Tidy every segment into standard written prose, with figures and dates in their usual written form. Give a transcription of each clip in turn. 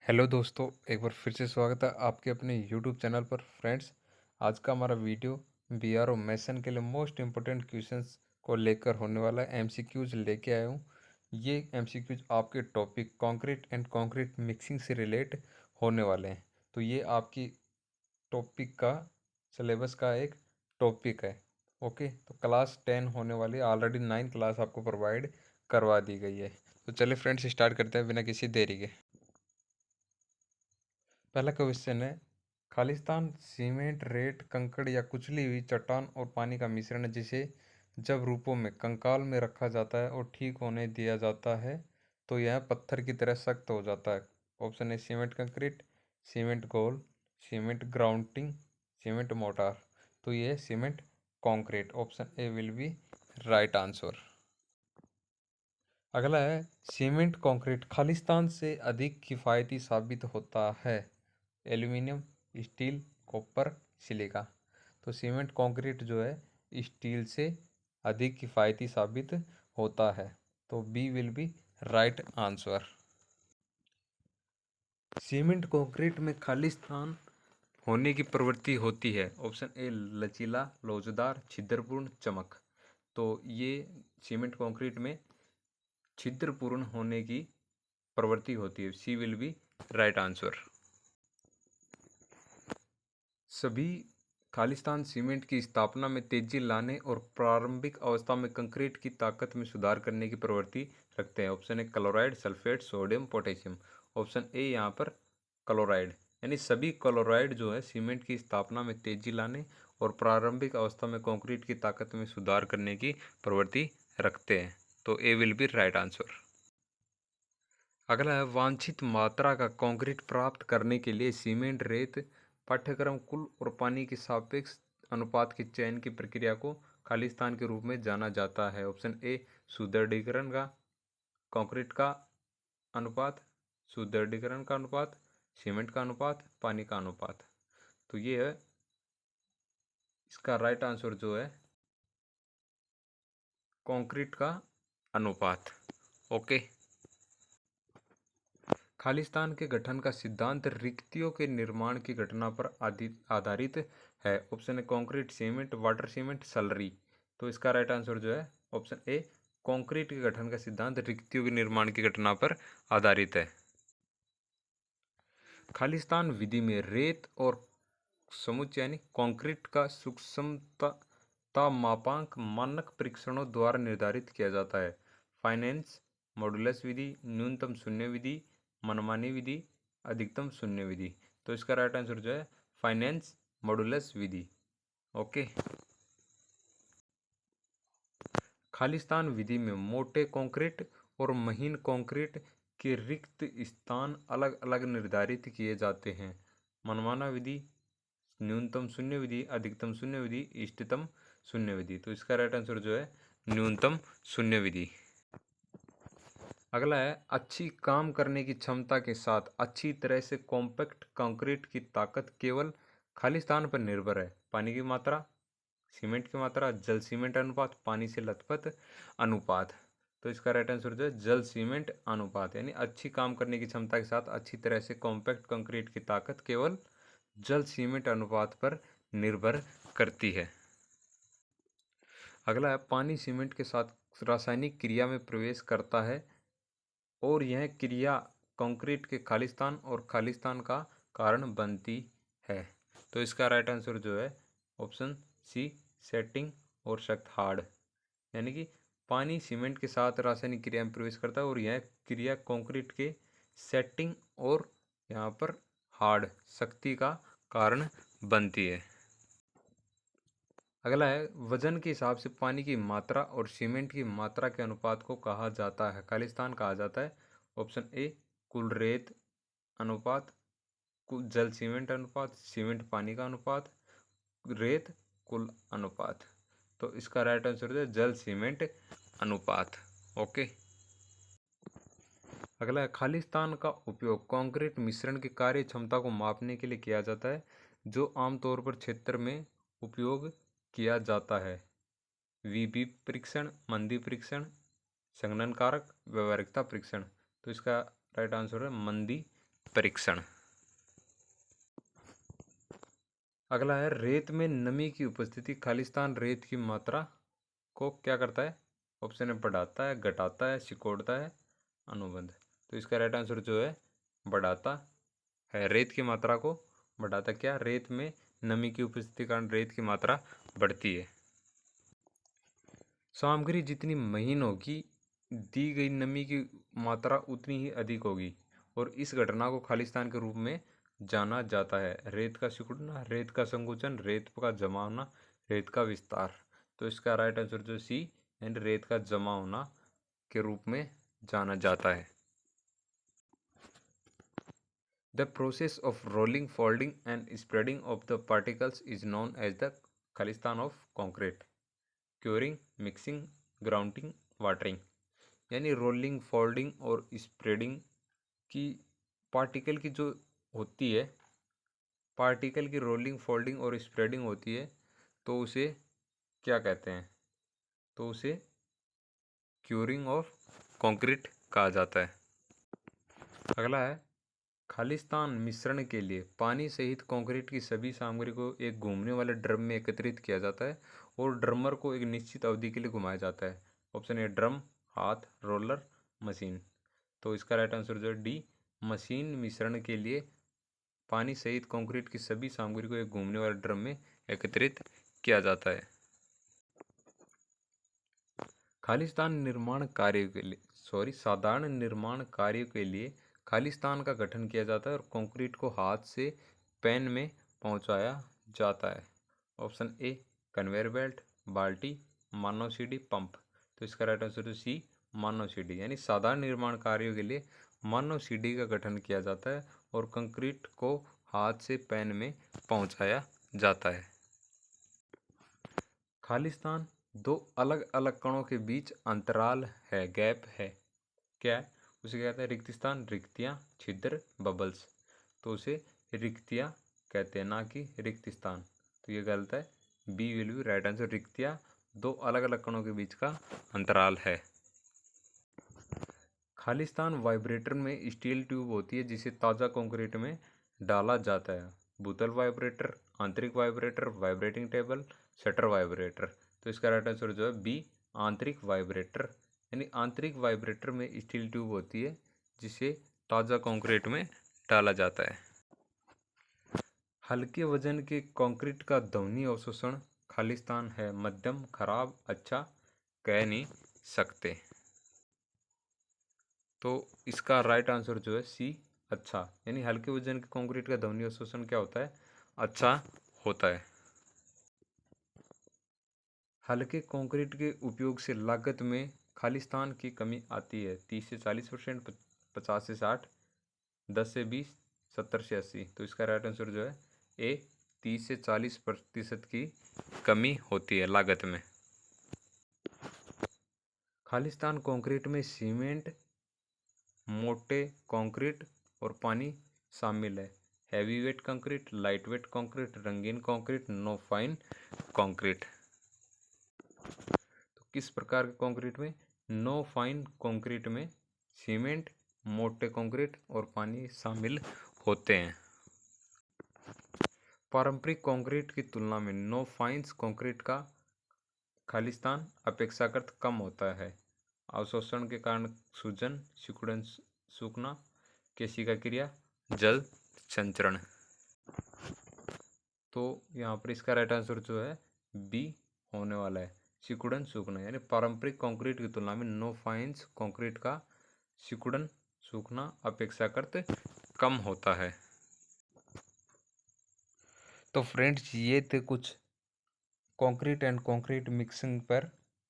Hello दोस्तों, एक बार फिर से स्वागत है आपके अपने यूट्यूब चैनल पर। फ्रेंड्स, आज का हमारा वीडियो बीआरओ मैसन के लिए मोस्ट इम्पोर्टेंट क्वेश्चंस को लेकर होने वाला है। एमसीक्यूज लेके आया हूँ। ये एमसीक्यूज आपके topic concrete and concrete mixing से रिलेट होने वाले हैं। तो ये आपकी टॉपिक का सिलेबस का एक टॉपिक है। ओके, तो क्लास 10 होने वाली, ऑलरेडी 9 क्लास आपको प्रोवाइड करवा दी गई है। तो चलिए फ्रेंड्स, स्टार्ट करते हैं बिना किसी देरी के। पहला क्वेश्चन है, खालिस्तान सीमेंट, रेत, कंकड़ या कुचली हुई चट्टान और पानी का मिश्रण है जिसे जब रूपों में कंकाल में रखा जाता है और ठीक होने दिया जाता है तो यह पत्थर की तरह सख्त हो जाता है। Option A cement concrete, cement घोल, सीमेंट ग्राउंडिंग, सीमेंट मोटार। तो यह cement concrete, option A will be right answer. अगला है, सीमेंट कंक्रीट खालिस्तान से अधिक किफ़ायती साबित होता है। Aluminium, steel, copper, silica. तो सीमेंट कंक्रीट जो है स्टील से अधिक किफ़ायती साबित होता है। तो B will be right answer. Cement concrete में खालिस्तान होने की प्रवृत्ति होती है। ऑप्शन ए लचीला, लोचदार, छिद्रपूर्ण, चमक। तो ये सीमेंट कंक्रीट में छिद्रपूर्ण होने की प्रवृत्ति होती है। सी विल बी राइट आंसर। सभी खालिस्तान सीमेंट की स्थापना में तेजी लाने और प्रारंभिक अवस्था में कंक्रीट की ताकत में सुधार करने की प्रवृत्ति रखते हैं। Option A chloride, sulphate, sodium, potassium. Option A यहाँ पर क्लोराइड, यानी सभी क्लोराइड जो है सीमेंट की स्थापना में तेजी लाने और प्रारंभिक अवस्था में कंक्रीट की ताकत में सुधार करने की प्रवृत्ति रखते हैं। तो ए विल बी राइट आंसर। अगला है, वांछित मात्रा का कंक्रीट प्राप्त करने के लिए सीमेंट, रेत, पाठ्यक्रम कुल और पानी के सापेक्ष अनुपात के चयन की प्रक्रिया को खालिस्तान के रूप में जाना जाता है। ऑप्शन ए सुदृढ़ीकरण का कंक्रीट का अनुपात, सुदृढ़ीकरण का अनुपात, सीमेंट का अनुपात, पानी का अनुपात। तो ये है इसका राइट आंसर जो है कंक्रीट का अनुपात। ओके, खालिस्तान के गठन का सिद्धांत रिक्तियों के निर्माण की घटना पर आधारित है। Option A concrete, cement, water cement, salary. तो इसका राइट आंसर जो है ऑप्शन ए कंक्रीट के गठन का सिद्धांत रिक्तियों के निर्माण की घटना पर आधारित है। खालिस्तान विधि में रेत और समुच्चय यानी कंक्रीट का सूक्ष्मता मापांक मानक परीक्षणों द्वारा निर्धारित किया जाता है। फाइनेंस, मॉडुलस विधि, न्यूनतम शून्य विधि, मनमानी विधि, अधिकतम शून्य विधि। तो इसका राइट आंसर जो है फाइनेंस मॉडुलस विधि। ओके, खालिस्तान विधि में मोटे कंक्रीट और महीन कंक्रीट के रिक्त स्थान अलग अलग निर्धारित किए जाते हैं। मनमाना विधि, न्यूनतम शून्य विधि, अधिकतम शून्य विधि, इष्टतम शून्य विधि। तो इसका राइट आंसर जो है न्यूनतम शून्य विधि। अगला है, अच्छी काम करने की क्षमता के साथ अच्छी तरह से कॉम्पैक्ट कंक्रीट की ताकत केवल खालिस्तान पर निर्भर है। पानी की मात्रा, सीमेंट की मात्रा, जल सीमेंट अनुपात, पानी से लथपथ अनुपात। तो इसका राइट आंसर जो है जल सीमेंट अनुपात, यानी अच्छी काम करने की क्षमता के साथ अच्छी तरह से कॉम्पैक्ट कंक्रीट की ताकत केवल जल सीमेंट अनुपात पर निर्भर करती है। अगला है, पानी सीमेंट के साथ रासायनिक क्रिया में प्रवेश करता है और यह क्रिया कंक्रीट के खालिस्तान और खालिस्तान का कारण बनती है। तो इसका राइट आंसर जो है ऑप्शन सी सेटिंग और सख्त हार्ड, यानी कि पानी सीमेंट के साथ रासायनिक क्रिया में प्रवेश करता है और यह क्रिया कंक्रीट के सेटिंग और यहाँ पर हार्ड सख्ती का कारण बनती है। अगला है, वजन के हिसाब से पानी की मात्रा और सीमेंट की मात्रा के अनुपात को कहा जाता है, खालिस्तान कहा जाता है। ऑप्शन ए कुल रेत अनुपात, कुल जल सीमेंट अनुपात, सीमेंट पानी का अनुपात, रेत कुल अनुपात। तो इसका राइट आंसर है जल सीमेंट अनुपात। ओके, अगला है, खालिस्तान का उपयोग कंक्रीट मिश्रण की कार्य क्षमता को मापने के लिए किया जाता है जो आमतौर पर क्षेत्र में उपयोग किया जाता है। वीबी परीक्षण, मंदी परीक्षण, संघनन कारक, व्यवहारिकता परीक्षण। तो इसका राइट आंसर है मंदी परीक्षण। अगला है रेत में नमी की उपस्थिति। खालिस्तान रेत की मात्रा को क्या करता है? ऑप्शन है बढ़ाता है, घटाता है, सिकोड़ता है, अनुबंध। तो इसका राइट आंसर जो है बढ़ाता है। रेत की मात्रा को बढ़ाता, क्या? रेत में नमी की उपस्थिति के कारण रेत की मात्रा बढ़ती है। सामग्री जितनी महीन होगी, दी गई नमी की मात्रा उतनी ही अधिक होगी, और इस घटना को खालिस्तान के रूप में जाना जाता है। रेत का सिकुड़ना, रेत का संकुचन, रेत का जमा होना, रेत का विस्तार। तो इसका राइट आंसर जो सी एंड रेत का जमा होना के रूप में जाना जाता है। The process of rolling, folding and spreading of the particles is known as the खालिस्तान of concrete. Curing, mixing, grounding, watering. यानी रोलिंग, फोल्डिंग और स्प्रेडिंग की पार्टिकल की जो होती है, पार्टिकल की रोलिंग, फोल्डिंग और स्प्रेडिंग होती है, तो उसे क्या कहते हैं? तो उसे क्यूरिंग ऑफ कंक्रीट कहा जाता है। अगला है खालिस्तान मिश्रण के लिए पानी सहित कंक्रीट की सभी सामग्री को एक घूमने वाले ड्रम में एकत्रित किया जाता है और ड्रमर को एक निश्चित अवधि के लिए घुमाया जाता है। ऑप्शन ए ड्रम, हाथ, रोलर, मशीन। तो इसका राइट आंसर जो है डी, मशीन। मिश्रण के लिए पानी सहित कंक्रीट की सभी सामग्री को एक घूमने वाले ड्रम में एकत्रित किया जाता है। खालिस्तान निर्माण कार्य के लिए साधारण निर्माण कार्य के लिए खालिस्तान का गठन किया जाता है और कंक्रीट को हाथ से पैन में पहुंचाया जाता है। ऑप्शन ए कन्वेयर बेल्ट, बाल्टी, मानव सीढ़ी, पंप। तो इसका राइट आंसर सी, मानव सीढ़ी। यानी साधारण निर्माण कार्यों के लिए मानव सीढ़ी का गठन किया जाता है और कंक्रीट को हाथ से पैन में पहुंचाया जाता है। खालिस्तान दो अलग अलग कणों के बीच अंतराल है, गैप है, क्या है? उसे कहते हैं रिक्त स्थान, रिक्तियाँ, छिद्र, बबल्स। तो उसे रिक्तियाँ कहते हैं, ना कि रिक्त स्थान। तो ये गलत है, B will be right answer. रिक्तियाँ दो अलग अलग कणों के बीच का अंतराल है। खालिस्तान वाइब्रेटर में स्टील ट्यूब होती है जिसे ताज़ा कंक्रीट में डाला जाता है। भूतल वाइब्रेटर, आंतरिक vibrator, vibrating table, shutter vibrator. तो इसका राइट आंसर जो है बी, आंतरिक वाइब्रेटर। यानी आंतरिक वाइब्रेटर में स्टील ट्यूब होती है जिसे ताज़ा कंक्रीट में डाला जाता है। हल्के वजन के कंक्रीट का ध्वनि अवशोषण खालिस्तान है मध्यम, खराब, अच्छा, कह नहीं सकते। तो इसका राइट आंसर जो है सी, अच्छा। यानी हल्के वजन के कंक्रीट का ध्वनि अवशोषण क्या होता है? अच्छा होता है। हल्के कंक्रीट के उपयोग से लागत में खालिस्तान की कमी आती है। 30 से 40%, 50 से 60, 10 से 20, 70 से 80। तो इसका राइट आंसर जो है ए, 30 से 40% की कमी होती है लागत में। खालिस्तान कंक्रीट में सीमेंट, मोटे कंक्रीट और पानी शामिल है। Heavy weight concrete, light weight concrete, रंगीन कंक्रीट, नो फाइन कंक्रीट। तो किस प्रकार के कंक्रीट में? नो फाइन कंक्रीट में सीमेंट, मोटे कंक्रीट और पानी शामिल होते हैं। पारंपरिक कंक्रीट की तुलना में नो फाइन्स कंक्रीट का खालिस्तान अपेक्षाकृत कम होता है। अवशोषण के कारण सूजन, सिकुड़न, सूखना, केशिका क्रिया, जल संचरण। तो यहाँ पर इसका राइट आंसर जो है बी होने वाला है, सिकुड़न, सूखना। यानी पारंपरिक कंक्रीट की तुलना में नो फाइन्स कंक्रीट का सिकुड़न, सूखना अपेक्षाकृत कम होता है। तो फ्रेंड्स, ये थे कुछ कंक्रीट एंड कंक्रीट मिक्सिंग पर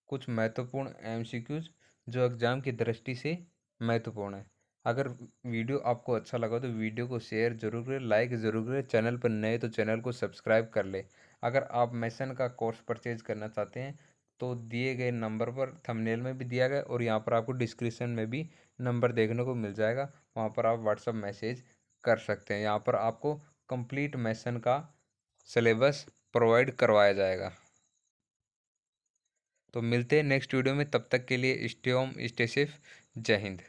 कुछ महत्वपूर्ण एमसीक्यूज जो एग्ज़ाम की दृष्टि से महत्वपूर्ण है। अगर वीडियो आपको अच्छा लगा तो वीडियो को शेयर जरूर करें, लाइक ज़रूर करें। चैनल पर नए तो चैनल को सब्सक्राइब कर ले। अगर आप मैसन का कोर्स परचेज करना चाहते हैं तो दिए गए नंबर पर, थंबनेल में भी दिया गया और यहाँ पर आपको डिस्क्रिप्शन में भी नंबर देखने को मिल जाएगा, वहाँ पर आप व्हाट्सअप मैसेज कर सकते हैं। यहाँ पर आपको कंप्लीट मैसन का सिलेबस प्रोवाइड करवाया जाएगा। तो मिलते हैं नेक्स्ट वीडियो में, तब तक के लिए स्टे होम, स्टे सेफ। जय हिंद।